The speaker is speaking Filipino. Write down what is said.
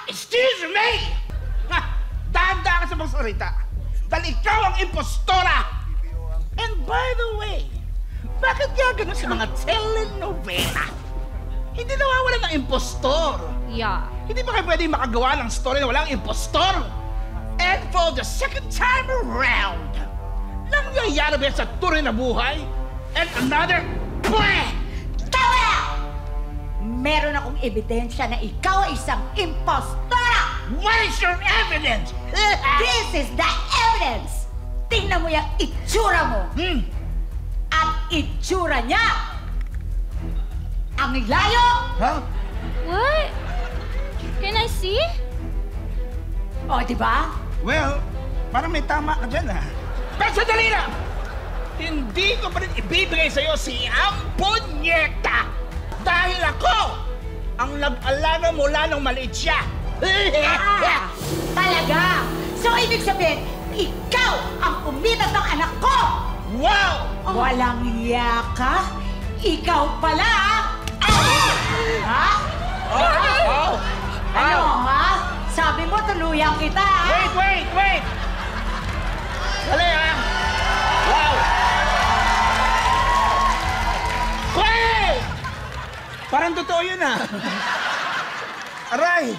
Excuse me! Dahan-dahan ka sa magsalita. Dahil ikaw ang impostora! And by the way, bakit gagano sa mga telenovela? Hindi nawawala ng impostor. Yeah. Hindi ba kayo pwedeng makagawa ng story na walang impostor? And for the second time around, nangyayari ba yan sa tunay na buhay? And another, Tawa! Meron akong ebidensya na ikaw ay isang impostora! What is your evidence? This is the evidence! Tingnan mo yung itsura mo! At itsura niya! Ang layo! Huh? What? Can I see? O, di ba? Well, parang may tama ka dyan, ha? Pero sandali lang! Hindi ko pa rin ibibigay sa'yo si Amponyeta! Dahil ako ang nag-alala mula nung maliit siya! Talaga! So, ibig sabihin, ikaw ang umitat ng anak ko! Wow! Walang iya ka? Ikaw pala, ha? Ano, ha? Sabi mo, tuluyan kita, ha? Wait! Dali, ha? Wow! Wait! Parang totoo yun, ha? Aray!